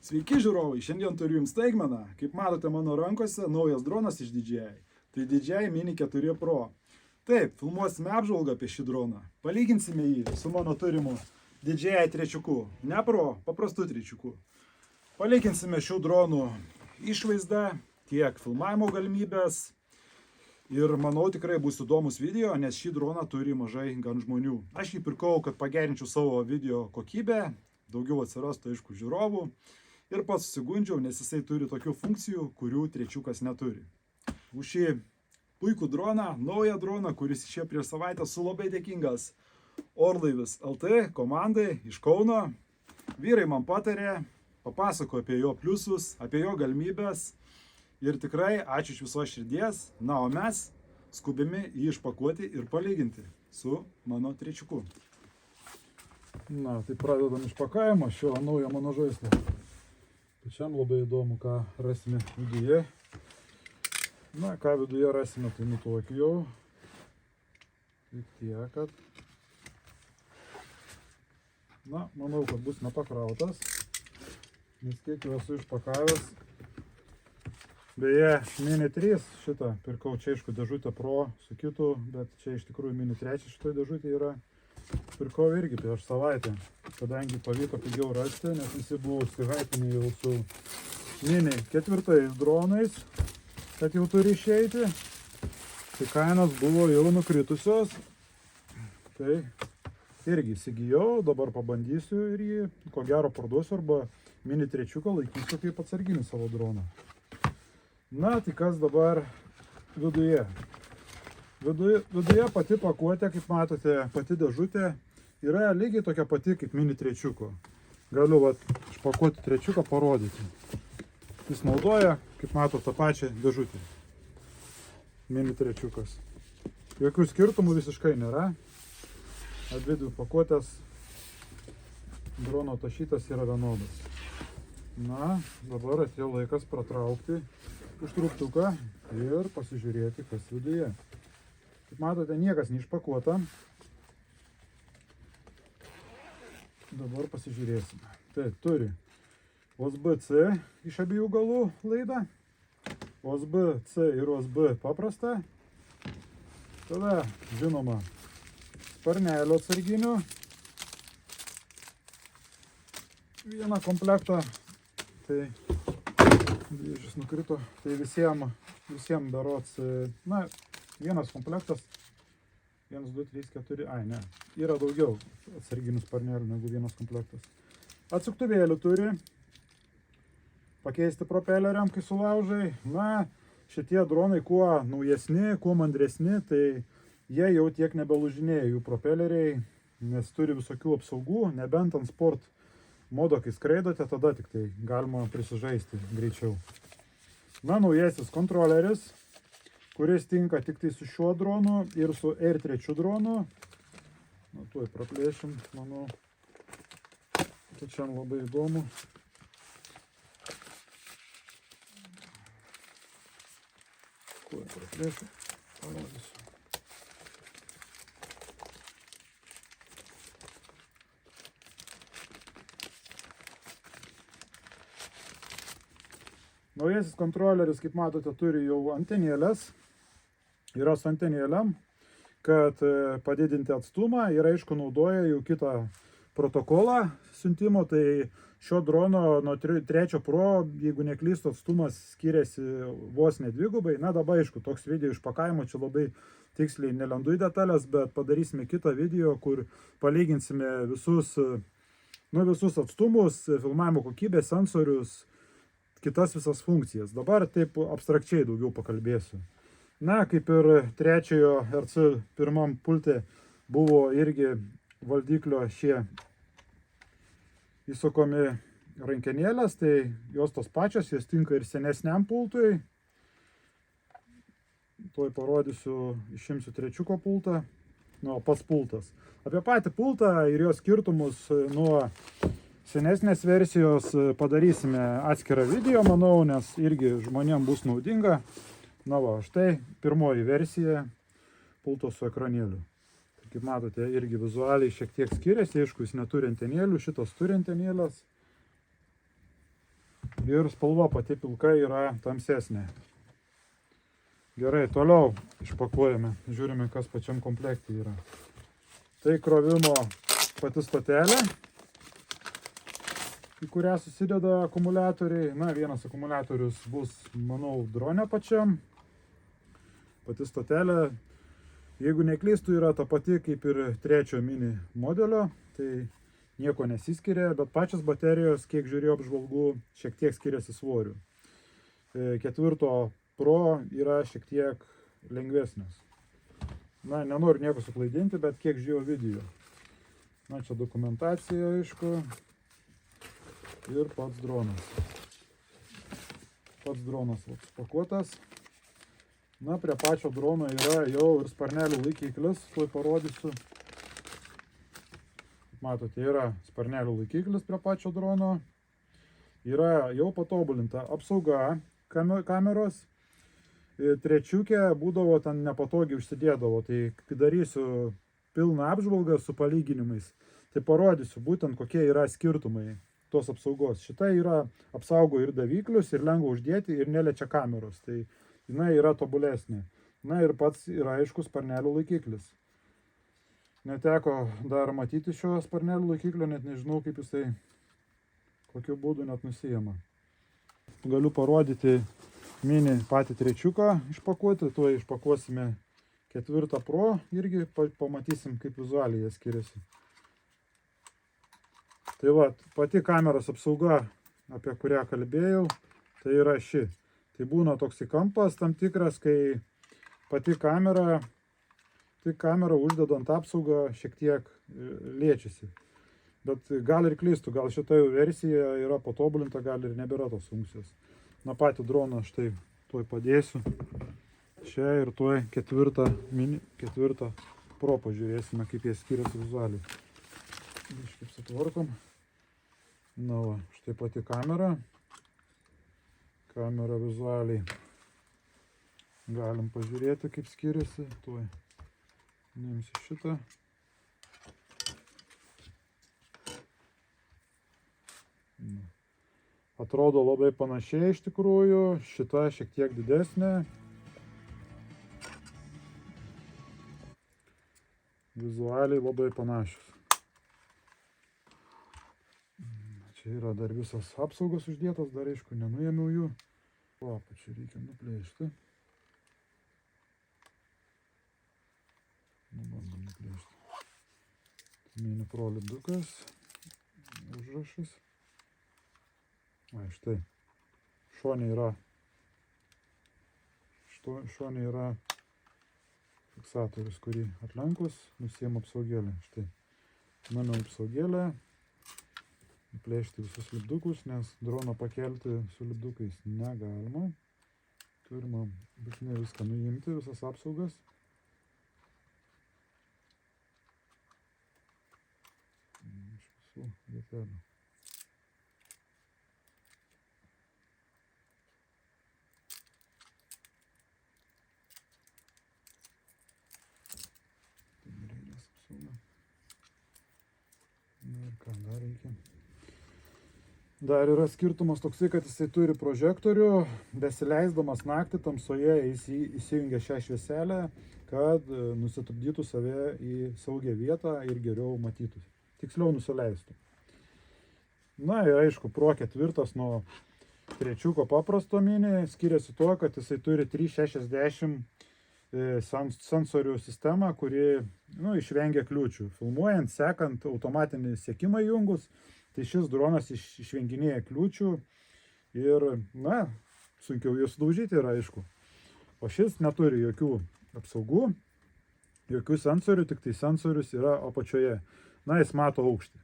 Sveiki žiūrovai, šiandien turiu jums staigmeną. Kaip matote mano rankose, naujas dronas iš DJI. Tai DJI Mini 4 Pro. Taip, filmuosime apžvalgą apie šį droną. Palyginsime jį su mano turimu DJI trečiuku. Ne Pro, paprastu trečiuku. Palyginsime šių dronų išvaizdą, tiek filmavimo galimybės. Ir manau tikrai bus įdomus video, nes šį droną turi mažai gan žmonių. Aš jį pirkau, kad pagerinčiau savo video kokybę, daugiau atsirastų aišku žiūrovų. Ir pats susigundžiau, nes jisai turi tokių funkcijų, kurių trečiukas neturi. Už šį puikų droną, naują droną, kuris išėjo prieš savaitę, su labai dėkingas Orlaivis LT komandai iš Kauno. Vyrai man patarė, papasako apie jo pliusus, apie jo galimybės. Ir tikrai ačiū iš viso širdies. Na, o mes skubime jį išpakuoti ir palyginti su mano trečiuku. Na, tai pradedam išpakavimą šio naujo mano žaislio. Pačiam labai įdomu, ką rasime viduje. Na, ką viduje rasime, tai nutuokiu jau. Tik tiek, kad... Na, manau, kad bus nepakrautas. Nes kiek jau esu išpakavęs. Beje, Mini 3 šitą pirkau čia, aišku, dėžutę Pro su kitu, bet čia iš tikrųjų Mini 3 šitoje dėžutė yra. Pirkau irgi prieš savaitę, kadangi pavyko pigiau rasti, nes visi buvo užsihaipinę jau su Mini 4 dronais, kad jau turi išeiti. Tai kainos buvo jau nukritusios. Tai irgi įsigijau, dabar pabandysiu ir jį, ko gero, parduosiu arba Mini 3 laikysiu kaip atsarginį savo droną. Na, tai kas dabar viduje? Viduje pati pakuotė, kaip matote, pati dėžutė yra lygiai tokia pati kaip Mini 3. Galiu išpakuoti trečiuką parodyti. Jis naudoja, kaip matote, tą pačią dėžutę. Mini 3. Jokių skirtumų visiškai nėra. Abidvi pakuotės drono tašytas yra vienodas. Na, dabar atėjo laikas pratraukti užtruktuką ir pasižiūrėti, kas viduje. Kaip matote, niekas neišpakuota. Dabar pasižiūrėsime. Tai turi USB-C iš abiejų galų laidą. USB-C ir USB paprasta. Tada, žinoma, sparnelio atsarginių. Vieną komplektą. Tai dėžės nukrito. Tai visiems berods, na, vienas komplektas, 1, 2, 3, 4, ne, yra daugiau atsarginių sparnelių negu vienas komplektas. Atsuktuvėlių turi, pakeisti propeleriam, kai sulaužai. Na, šitie dronai kuo naujesni, kuo mandresni, tai jie jau tiek nebelūžinėja jų propeleriai, nes turi visokių apsaugų, nebent ant sport modo, kai skraidote, tada tik tai galima prisižaisti greičiau. Na, naujasis kontroleris, kuris tinka tik tai su šiuo dronu ir su R3 dronu. Na, tuoj praplėšim, manau, pačiam labai įdomu. Tuoj praplėšim, parodysiu. Naujasis kontroleris, kaip matote, turi jau antenėlės. Yra su antenėlėm, kad padidinti atstumą ir aišku naudoja jau kitą protokolą siuntimo. Tai šio drono nuo 3 Pro, jeigu neklystu, atstumas skiriasi vos ne dvigubai. Na, dabar aišku, toks video išpakavimo čia labai tiksliai nelendu į detalės, bet padarysime kitą video, kur palyginsime visus atstumus, filmavimo kokybę, sensorius, kitas visas funkcijas. Dabar taip abstrakčiai daugiau pakalbėsiu. Na, kaip ir trečiojo RC1 pulte buvo irgi valdiklio šie įsukomi rankenėlės, tai jos tos pačios, jos tinka ir senesniam pultui. Tuoj parodysiu, išimsiu trečiuko pultą, nu, pats pultas. Apie patį pultą ir jo skirtumus nuo senesnės versijos padarysime atskirą video, manau, nes irgi žmonėms bus naudinga. Na va, štai pirmoji versija pulto su ekranėliu. Kaip matote, irgi vizualiai šiek tiek skiriasi, aišku, jis neturi antenėlių, šitas turi antenėlės. ir spalva pati pilka yra tamsesnė. Gerai, toliau išpakuojame, žiūrime, kas pačiam komplekte yra. Tai krovimo pati stotelė, į kurią susideda akumuliatoriai. Na, vienas akumuliatorius bus, manau, drone pačiam. Pati stotelė, jeigu neklystu, yra ta pati kaip ir 3 mini modelio, tai nieko nesiskiria, bet pačios baterijos, kiek žiūrėjau apžvalgų, šiek tiek skiriasi svoriu. 4 Pro yra šiek tiek lengvesnis. Na, nenoriu nieko suklaidinti, bet kiek žiūrėjau video. Na, čia dokumentacija, aišku. Ir pats dronas. Pats dronas pakuotas. Na, prie pačio drono yra jau ir sparnelių laikiklis, tuoj parodysiu. Matote, yra sparnelių laikiklis prie pačio drono. Yra jau patobulinta apsauga kameros. Trečiukė būdavo ten nepatogiai užsidėdavo, tai kai darysiu pilną apžvalgą su palyginimais, tai parodysiu būtent kokie yra skirtumai tos apsaugos. Šita yra apsaugo ir daviklius, ir lengva uždėti, ir neliečia kameros, tai jinai yra tobulesnė. Na ir pats yra aiškus sparnelių laikiklis. Neteko dar matyti šio sparnelių laikiklio, net nežinau kaip jisai, kokiu būdu net nusijama. Galiu parodyti mini patį trečiuką išpakuoti, tuo išpakuosime 4 Pro, irgi pamatysim, kaip vizualiai jie skiriasi. Tai va, pati kameros apsauga, apie kurią kalbėjau, tai yra ši. Tai būna toks kampas tam tikras, kai pati kamera uždedant apsaugą šiek tiek liečiasi. Bet gal ir klystų, gal šita versija yra patobulinta, gal ir nebėra tos funkcijos. Na, patį droną štai tuoj padėsiu. Čia ir tuoj 4 Pro pažiūrėsime, kaip jie skiriasi vizualiai. Biškai sutvarkom. Na va, štai pati kamera. Kamera vizualiai. Galim pažiūrėti, kaip skiriasi. Tuoj nuimsiu šitą. Atrodo labai panašiai iš tikrųjų, šita šiek tiek didesnė. Vizualiai labai panašius. Čia yra dar visas apsaugos uždėtas, dar aišku nenuėmiau jų. O, čia reikia nuplėšti. Bandom nuplėšti. Mini Pro lipdukas, užrašas. Štai, šonė yra fiksatorius, kurį atlenkus nusiėmė apsaugėlę. Štai, mano apsaugėlę, plėšti visus lipdukus, nes droną pakelti su lipdukais negalima. Turime būtinai viską nuimti, visas apsaugas. Iš visų vietelių. Dar reikia. Dar yra skirtumas toksai, kad jisai turi prožektorių, besileisdamas naktį tamsoje įsijungia šią švieselę, kad nusitrukdytų save į saugią vietą ir geriau matytų. Tiksliau nusileistų. Na ir aišku, Pro 4 nuo trečiuko paprasto mini skiriasi tuo, kad jisai turi 360 sensorių sistemą, kuri išvengia kliūčių. Filmuojant, sekant, automatinį sekimą įjungus, tai šis dronas išvenginėja kliūčių ir, sunkiau jų sudaužyti yra, aišku. O šis neturi jokių apsaugų, jokių sensorių, tik tai sensorius yra apačioje. Na, jis mato aukštį.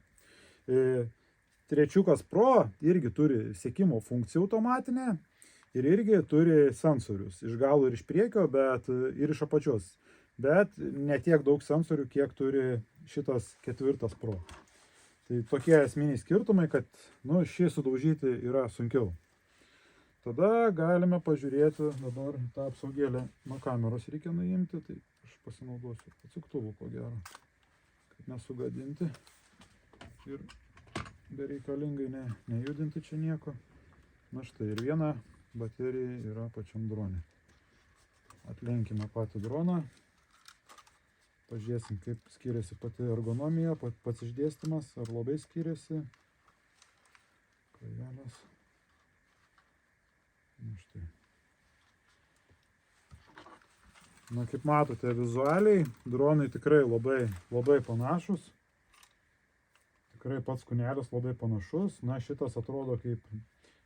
Trečiukas Pro irgi turi sekimo funkciją automatinę. Ir irgi turi sensorius, iš galo ir iš priekio, bet ir iš apačios. Bet ne tiek daug sensorių, kiek turi šitas 4 Pro. Tai tokie esminiai skirtumai, kad šį sudaužyti yra sunkiau. Tada galime pažiūrėti dabar tą apsaugėlę. Nuo kameros reikia nuimti, tai aš pasinaudosiu atsuktuvu, ko gero, kad nesugadinti ir bereikalingai nejudinti čia nieko. Na štai ir viena baterija yra pačiam drone. Atlenkime patį droną. Pažiūrėsim, kaip skiriasi pati ergonomija, pats išdėstymas, ar labai skiriasi. Kavelės. Na štai. Na, kaip matote vizualiai, dronai tikrai labai panašus. Tikrai pats kūnelis labai panašus. Na, šitas atrodo kaip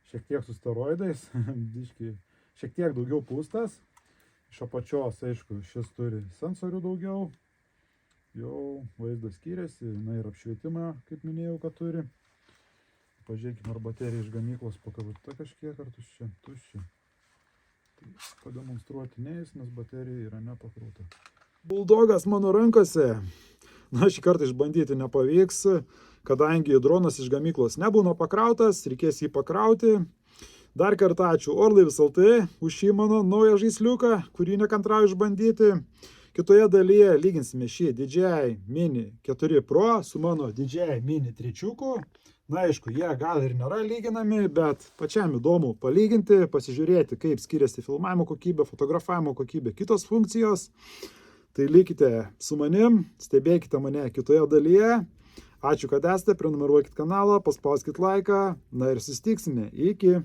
šiek tiek su steroidais, šiek tiek daugiau pūstas. Iš apačios, aišku, šis turi sensorių daugiau. Jau vaizdas skiriasi, na ir apšvietimą, kaip minėjau, kad turi. Pažiūrėkime, ar baterija iš gamyklos pakabita kažkiek, ar tuščia. Tuščia. Tai pademonstruoti neis, nes baterija yra nepakrauta. Bulldogas mano rankose. Na, šį kartą išbandyti nepavyks, kadangi dronas iš gamyklos nebūna pakrautas, reikės jį pakrauti. Dar kartą ačiū Orlaivis LT už šį mano naują žaisliuką, kurį nekantrauju išbandyti. Kitoje dalyje lyginsime šį DJI Mini 4 Pro su mano DJI Mini 3. Na, aišku, jie gal ir nėra lyginami, bet pačiam įdomu palyginti, pasižiūrėti, kaip skiriasi filmavimo kokybė, fotografavimo kokybė, kitos funkcijos. Tai likite su manim, stebėkite mane kitoje dalyje. Ačiū, kad esate, prenumeruokit kanalą, paspauskit laiką, na ir susitiksime. Iki.